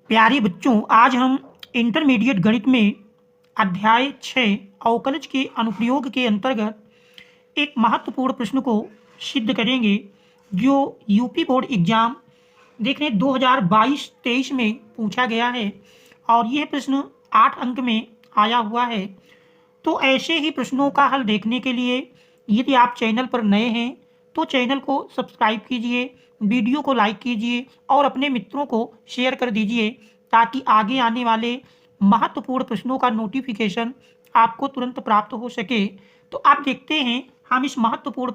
प्यारे बच्चों, आज हम इंटरमीडिएट गणित में अध्याय 6 अवकलज के अनुप्रयोग के अंतर्गत एक महत्वपूर्ण प्रश्न को सिद्ध करेंगे जो यूपी बोर्ड एग्जाम देखने 2022-23 में पूछा गया है और यह प्रश्न 8 अंक में आया हुआ है। तो ऐसे ही प्रश्नों का हल देखने के लिए यदि आप चैनल पर नए हैं तो चैनल को सब्सक्राइब कीजिए, वीडियो को लाइक कीजिए और अपने मित्रों को शेयर कर दीजिए ताकि आगे आने वाले महत्वपूर्ण प्रश्नों का नोटिफिकेशन आपको तुरंत प्राप्त हो सके। तो आप देखते हैं, हम इस महत्वपूर्ण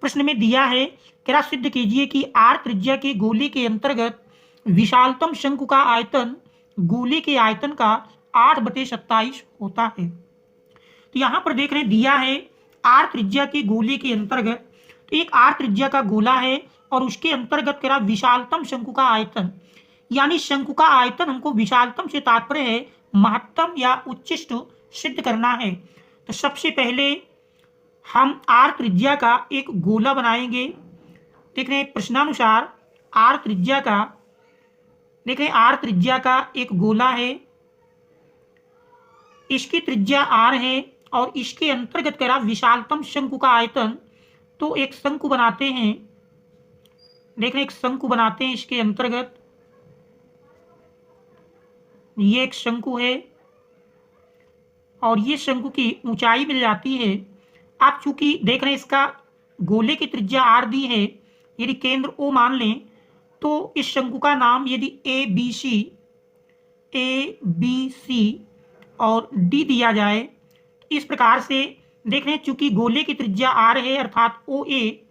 प्रश्न में दिया है, कृपया सिद्ध कीजिए कि आर त्रिज्या के गोले के अंतर्गत विशालतम शंकु का आयतन गोले के आयतन का 8/27 होता है। तो यहाँ पर देख रहे हैं दिया है आर त्रिज्या के गोले के अंतर्गत, तो एक आर त्रिज्या का गोला है और उसके अंतर्गत कह रहा विशालतम शंकु का आयतन, यानी शंकु का आयतन हमको विशालतम से तात्पर्य है महत्तम या उच्चिष्ट सिद्ध करना है। तो सबसे पहले हम आर त्रिज्या का एक गोला बनाएंगे। देख रहे हैं प्रश्नानुसार आर त्रिज्या का, देख रहे हैं आर त्रिज्या का एक गोला है, इसकी त्रिज्या आर है और इसके अंतर्गत कह रहा विशालतम शंकु का आयतन। तो एक शंकु बनाते हैं, देख रहे हैं एक शंकु बनाते हैं, इसके अंतर्गत ये एक शंकु है और ये शंकु की ऊंचाई मिल जाती है। आप चूंकि देख रहे हैं इसका गोले की त्रिज्या आर दी है, यदि केंद्र ओ मान लें तो इस शंकु का नाम यदि ए बी सी और डी दिया जाए, इस प्रकार से देख रहे हैं चूंकि गोले की त्रिज्या आर है अर्थात ओ ए,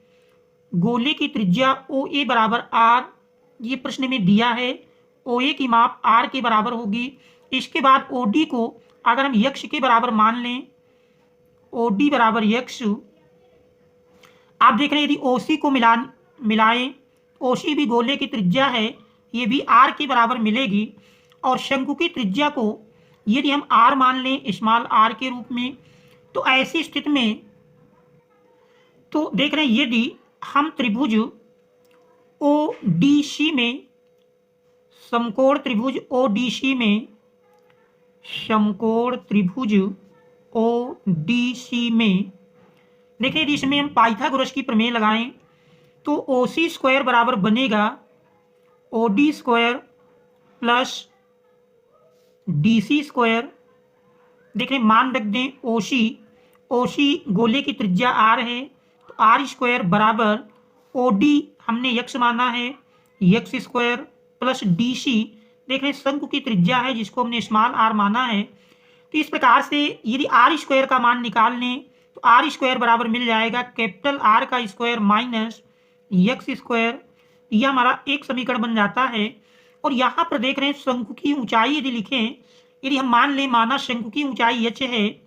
गोले की त्रिज्या ओ ए बराबर आर, ये प्रश्न में दिया है। ओ ए की माप आर के बराबर होगी। इसके बाद ओ डी को अगर हम यक्ष के बराबर मान लें, ओ डी बराबर यक्ष, आप देख रहे हैं यदि ओ सी को मिलाएं, ओ सी भी गोले की त्रिज्या है, ये भी आर के बराबर मिलेगी। और शंकु की त्रिज्या को यदि हम आर मान लें स्मॉल आर के रूप में, तो ऐसी स्थिति में तो देख रहे हैं यदि हम त्रिभुज ओ डी सी में, समकोण त्रिभुज ओ डी सी में, समकोण त्रिभुज ओ डी सी में देखिए यदि इसमें हम पाइथागोरस की प्रमेय लगाएं तो ओ सी स्क्वायर बराबर बनेगा O D square plus D C square. देखिए मान रख दें ओ सी गोले की त्रिज्या आर है तो आर स्क्वायर बराबर ओ डी हमने यक्ष माना है यक्ष स्क्वायर प्लस डी सी, देख रहे शंकु की त्रिज्या है जिसको हमने स्मॉल आर माना है। तो इस प्रकार से यदि आर स्क्वायर का मान निकाल लें तो आर स्क्वायर बराबर मिल जाएगा कैपिटल आर का स्क्वायर माइनस यक्स स्क्वायर, यह हमारा एक समीकरण बन जाता है। और यहाँ पर देख रहे हैं शंकु की ऊंचाई यदि लिखें, यदि हम माना शंकु की ऊंचाई h है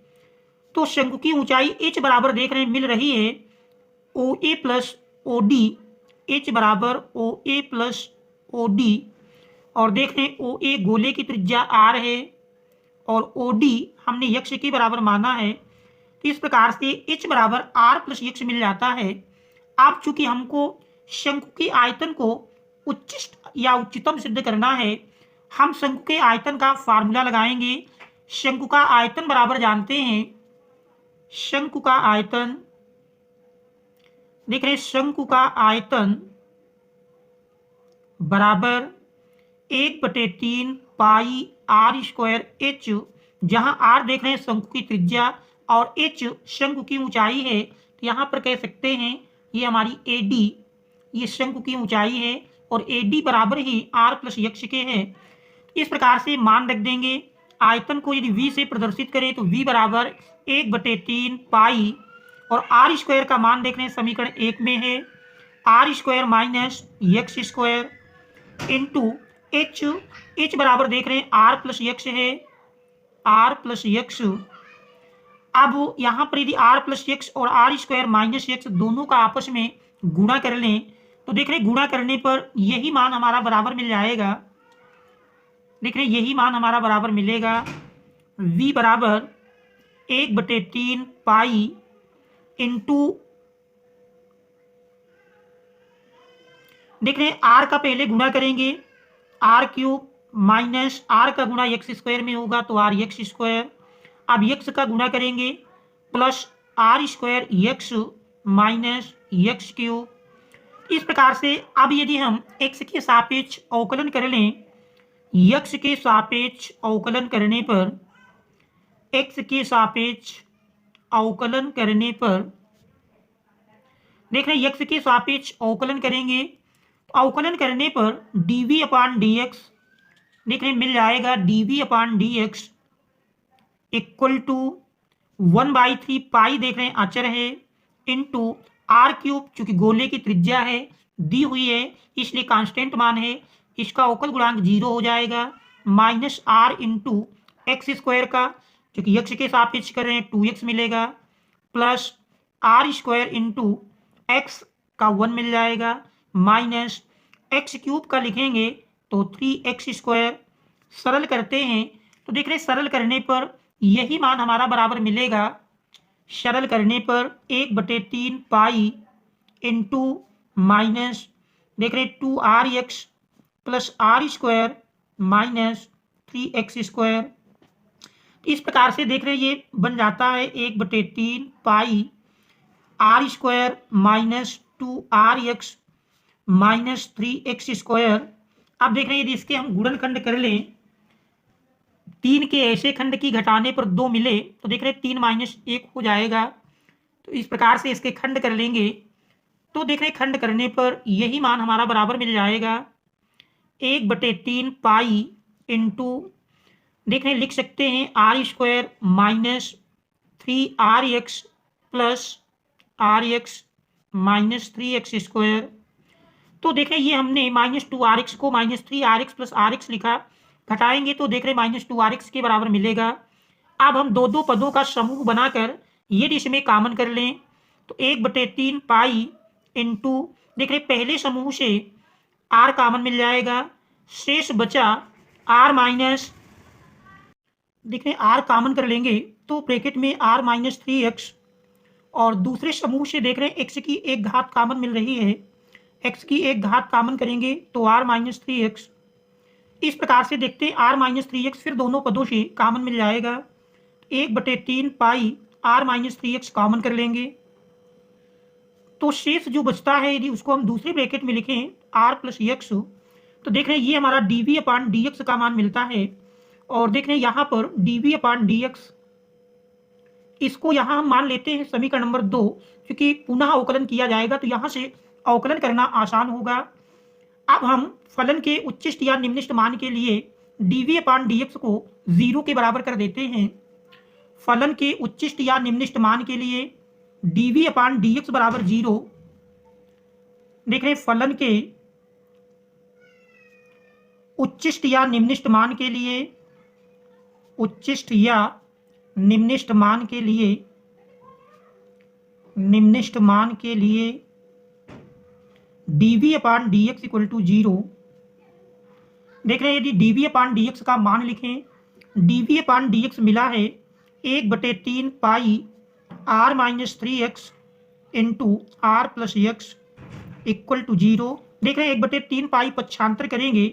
तो शंकु की ऊंचाई h बराबर देख रहे हैं मिल रही है ओ ए प्लस ओ डी, एच बराबर ओ ए प्लस ओ डी। और देख रहे हैं ओ ए गोले की त्रिज्या आर है और ओ डी हमने यक्ष के बराबर माना है। तो इस प्रकार से h बराबर आर प्लस यक्ष मिल जाता है। आप चूंकि हमको शंकु के आयतन को उच्चिष्ट या उच्चतम सिद्ध करना है, हम शंकु के आयतन का फार्मूला लगाएंगे। शंकु का आयतन बराबर जानते हैं, शंकु का आयतन देख रहे हैं शंकु का आयतन बराबर 1/3 पाई आर स्क्वायर एच, जहां आर देख रहे हैं शंकु की त्रिज्या और एच शंकु की ऊंचाई है। तो यहाँ पर कह सकते हैं ये हमारी ए डी, ये शंकु की ऊंचाई है और ए डी बराबर ही आर प्लस यक्ष के है। इस प्रकार से मान रख देंगे। आयतन को यदि v से प्रदर्शित करें तो v बराबर 1/3 पाई और आर स्क्वायर का मान देख रहे हैं समीकरण 1 में है R square minus x square into H बराबर देख रहे हैं आर प्लस यक्स है, आर प्लस यक्स। अब यहाँ पर यदि आर प्लस यक्स और आर स्क्वायर माइनस यक्स दोनों का आपस में गुणा कर लें तो देख रहे हैं गुणा करने पर यही मान हमारा बराबर मिल जाएगा। देख रहे हैं यही मान हमारा बराबर मिलेगा v बराबर 1/3 पाई इंटू देख रहे हैं आर का पहले गुणा करेंगे आर क्यूब माइनस आर का गुणा एक्स स्क्वायर में होगा तो आर एक्स स्क्वायर। अब एक्स का गुणा करेंगे plus R square X minus X cube. इस प्रकार से अब यदि हम एक्स के सापेक्ष अवकलन कर लें, एक्स के सापेक्ष अवकलन करने पर, एक्स के सापेक्ष अवकलन करने पर देख रहे हैं एक्स के सापेक्ष अवकलन करेंगे, अवकलन करने पर dv अपान डी एक्स देख रहे हैं मिल जाएगा, dv upon D X equal to 1/3 pi देख रहे हैं अचर है इंटू आर क्यूब, चूंकि गोले की त्रिज्या है दी हुई है इसलिए कांस्टेंट मान है, इसका अवकल गुणांक 0 हो जाएगा, minus R into X square का, चूंकि एक्स के सापेक्ष कर रहे हैं 2x मिलेगा, plus R square into X का 1 मिल जाएगा, माइनस एक्स क्यूब का लिखेंगे तो 3x स्क्वायर। सरल करते हैं तो देख रहे सरल करने पर यही मान हमारा बराबर मिलेगा, सरल करने पर 1/3 पाई इंटू माइनस देख रहे 2rx plus R square minus 3x square. इस प्रकार से देख रहे हैं ये बन जाता है 1/3 pi R square minus 2rx minus 3x square. अब देख रहे हैं यदि इसके हम गुणनखंड कर लें, 3 के ऐसे खंड की घटाने पर 2 मिले तो देख रहे हैं 3 - 1 हो जाएगा, तो इस प्रकार से इसके खंड कर लेंगे तो देख रहे हैं खंड करने पर यही मान हमारा बराबर मिल जाएगा 1/3 पाई इंटू देख रहे हैं लिख सकते हैं R square minus 3rx plus rx minus 3x square. तो देख रहे हैं ये हमने -2rx को -3rx प्लस rx लिखा, घटाएंगे तो देख रहे हैं -2rx के बराबर मिलेगा। अब हम दो पदों का समूह बनाकर यदि इसमें कामन कर लें तो 1/3 पाई इंटू देख रहे पहले समूह से r कामन मिल जाएगा, शेष बचा r माइनस देख रहे r कामन कर लेंगे तो ब्रैकेट में r माइनस 3x, और दूसरे समूह से देख रहे हैं x की एक घात कामन मिल रही है, x की एक घात कामन करेंगे तो r माइनस 3x। इस प्रकार से देखते हैं r माइनस 3x फिर दोनों पदों से कामन मिल जाएगा, 1/3 पाई r माइनस 3x कामन कर लेंगे तो शेष जो बचता है यदि उसको हम दूसरे ब्रैकेट में लिखें r प्लस x तो देख रहे हैं ये हमारा dv अपान dx का मान मिलता है, और देख रहे हैं यहाँ पर dv अपान dx इसको यहाँ हम मान लेते हैं समीकरण नंबर 2, क्योंकि पुनः अवकलन किया जाएगा तो यहाँ से अवकलन करना आसान होगा। अब हम फलन के उच्चिष्ट या निम्निष्ट मान के लिए dv अपान dx को 0 के बराबर कर देते हैं। फलन के उच्चिष्ट या निम्निष्ट मान के लिए dv अपान dx बराबर 0। देख रहे हैं फलन के उच्चिष्ट या निम्निष्ट मान के लिए, उच्चिष्ट या निम्निष्ट मान के लिए, निम्निष्ट मान के लिए dv upon dx equal to 0। देख रहे हैं यदि dv अपान dx का मान लिखें, dv अपान dx मिला है 1/3 pi r minus 3x into R plus X equal to 0। देख रहे हैं 1/3 पाई पक्षांतर करेंगे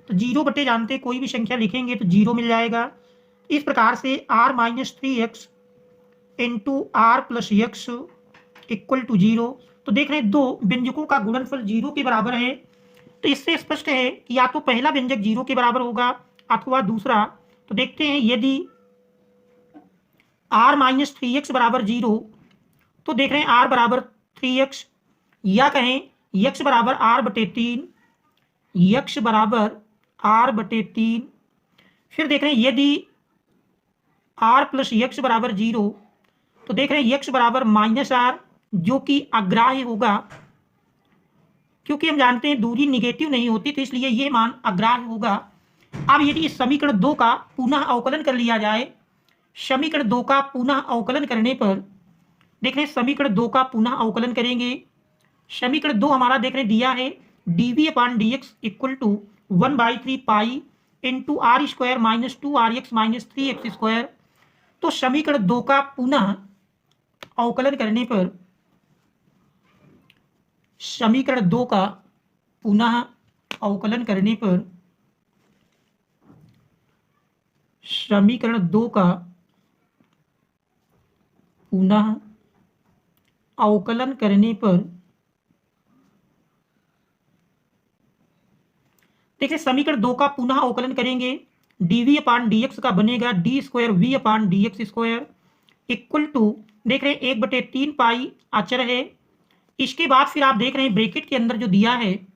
तो 0 बटे जानते कोई भी संख्या लिखेंगे तो 0 मिल जाएगा। इस प्रकार से r minus 3x into R plus X equal to 0। तो देख रहे हैं दो व्यंजकों का गुणनफल 0 के बराबर है, तो इससे स्पष्ट है कि या तो पहला व्यंजक 0 के बराबर होगा अथवा दूसरा। तो देखते हैं यदि r माइनस 3x बराबर 0 तो देख रहे हैं r बराबर 3x, या कहें x बराबर r/3, x बराबर r/3। फिर देख रहे हैं यदि r प्लस x बराबर 0 तो देख रहे हैं x बराबर -r जो कि अग्राह्य होगा, क्योंकि हम जानते हैं दूरी निगेटिव नहीं होती तो इसलिए ये मान अग्राह्य होगा। अब यदि इस समीकरण 2 का पुनः अवकलन कर लिया जाए, समीकरण 2 का पुनः अवकलन करने पर देख रहे हैं समीकरण 2 का पुनः अवकलन करेंगे, समीकरण 2 हमारा देख रहे हैं दिया है dv upon dx equal to 1/3 pi into R square minus 2rx minus 3x square. तो समीकरण 2 का पुनः अवकलन करने पर, समीकरण 2 का पुनः अवकलन करने पर समीकरण 2 का पुनः अवकलन करने पर देखिए समीकरण 2 का पुनः अवकलन करेंगे dv अपान dx का बनेगा d square v upon dx square equal to देख रहे हैं 1/3 पाई अचर है। इसके बाद फिर आप देख रहे हैं ब्रैकेट के अंदर जो दिया है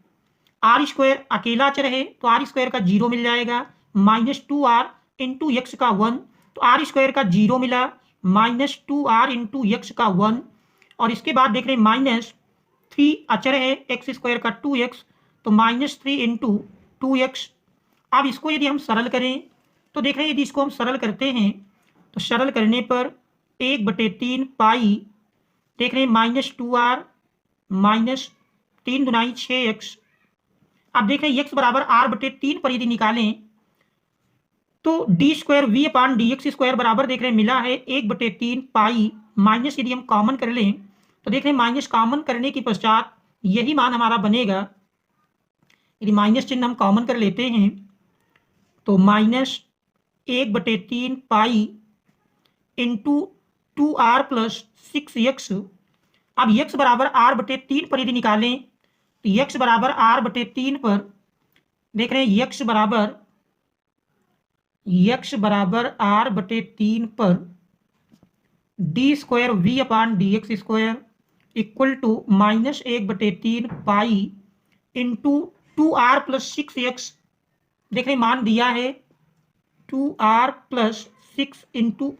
आर स्क्वायर अकेला अचर है तो आर स्क्वायर का 0 मिल जाएगा -2r इंटू एक्स का 1 तो आर स्क्वायर का 0 मिला -2r इंटू एक्स का 1 और इसके बाद देख रहे हैं -3 अचर है एक्स स्क्वायर का 2x तो -3 इंटू 2x। अब इसको यदि हम सरल करें तो देख रहे हैं यदि इसको हम सरल करते हैं तो सरल करने पर 1/3 पाई देख रहे हैं -2r -3 दुनाई 6x। अब देख रहे हैं x बराबर r/3 पर यदि निकालें तो d square v upon dx square बराबर देख रहे हैं मिला है 1/3 पाई माइनस यदि हम कॉमन कर लें तो देख रहे हैं माइनस कॉमन करने के पश्चात यही मान हमारा बनेगा। यदि माइनस चिन्ह हम कॉमन कर लेते हैं तो -1/3 pi into 2r plus 6x। अब x बराबर r/3 पर यदि निकालें तो x बराबर r/3 पर देख रहे हैं x बराबर r/3 पर d square v upon dx square equal to -1/3 pi into 2r plus 6x। देख रहे मान दिया है 2r प्लस 6 इंटू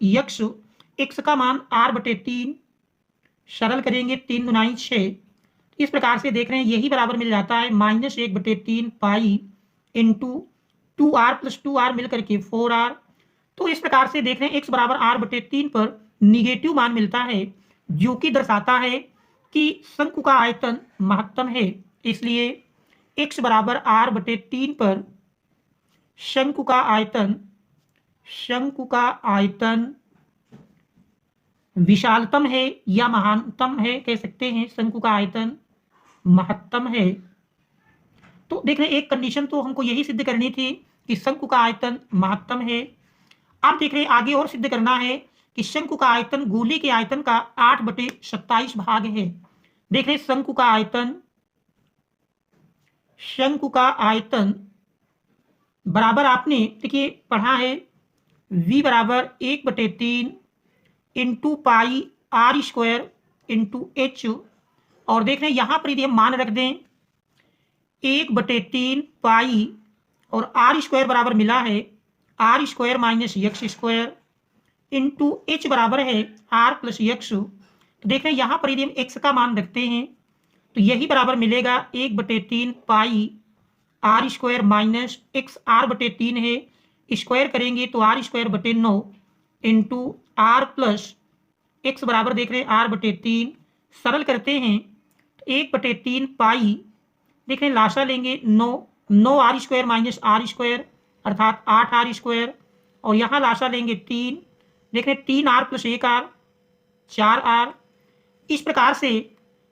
x का मान r/3 सरल करेंगे 3 दुनाई 6। इस प्रकार से देख रहे हैं यही बराबर मिल जाता है -1/3 pi into 2r plus 2r मिलकर के 4r। तो इस प्रकार से देख रहे हैं x बराबर r/3 पर निगेटिव मान मिलता है जो कि दर्शाता है कि शंकु का आयतन महत्तम है। इसलिए x बराबर r/3 पर शंकु का आयतन विशालतम है या महानतम है, कह सकते हैं शंकु का आयतन महत्तम है। तो देख रहे हैं एक कंडीशन तो हमको यही सिद्ध करनी थी कि शंकु का आयतन महत्तम है। अब देख रहे हैं आगे और सिद्ध करना है कि शंकु का आयतन गोले के आयतन का 8/27 भाग है। देख रहे हैं शंकु का आयतन बराबर आपने देखिए पढ़ा है v बराबर 1/3 into pi r square into h। और देख रहे हैं यहाँ पर यदि हम मान रख दें 1/3 पाई और r स्क्वायर बराबर मिला है r square minus x square into h बराबर है r प्लस x। तो देख रहे हैं यहाँ पर यदि हम x का मान रखते हैं तो यही बराबर मिलेगा 1/3 pi r square minus x r/3 है, स्क्वायर करेंगे तो r स्क्वायर बटे 9 इंटू r प्लस x बराबर देख रहे हैं r/3 सरल करते हैं तो 1/3 पाई देख रहे हैं लाशा लेंगे 9 r square minus r square अर्थात 8r स्क्वायर और यहाँ लाशा लेंगे 3 देख रहे हैं 3r प्लस 1r 4r। इस प्रकार से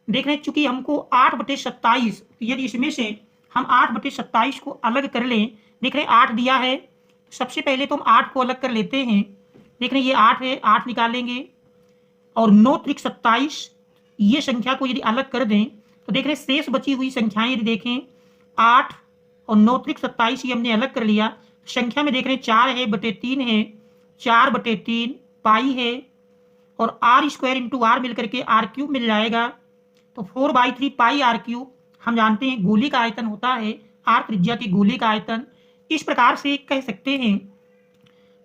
देख रहे हैं चूंकि हमको 8/27 यदि इसमें से हम 8/27 को अलग कर लें, देख रहे हैं 8 दिया है सबसे पहले तो हम 8 को अलग कर लेते हैं। देख रहे हैं ये 8 है, 8 निकालेंगे और 9 त्रिक 27 ये संख्या को यदि अलग कर दें तो देख रहे हैं शेष बची हुई संख्याएं यदि देखें 8 और 9 त्रिक 27 ये हमने अलग कर लिया। संख्या में देख रहे हैं 4 है बटे 3 है 4/3 पाई है और r स्क्वायर इंटू आर मिलकर के r³ मिल जाएगा। तो 4/3 पाई r³ हम जानते हैं गोले का आयतन होता है r त्रिज्या के गोले का आयतन। इस प्रकार से कह सकते हैं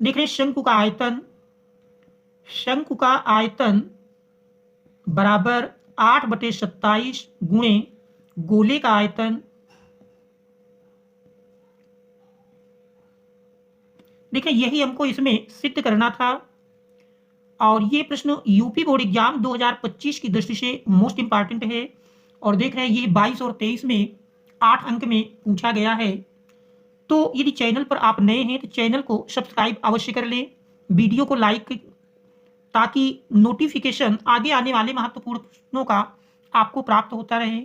देख रहे हैं शंकु का आयतन बराबर 8/27 गुणे गोले का आयतन। देखिए यही हमको इसमें सिद्ध करना था और ये प्रश्न यूपी बोर्ड एग्जाम 2025 की दृष्टि से मोस्ट इंपॉर्टेंट है और देख रहे हैं ये 22 और 23 में 8 अंक में पूछा गया है। तो यदि चैनल पर आप नए हैं तो चैनल को सब्सक्राइब अवश्य कर लें, वीडियो को लाइक ताकि नोटिफिकेशन आगे आने वाले महत्वपूर्ण प्रश्नों का आपको प्राप्त होता रहे।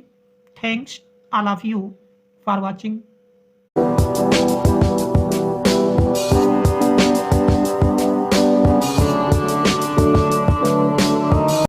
Thanks all of you for watching.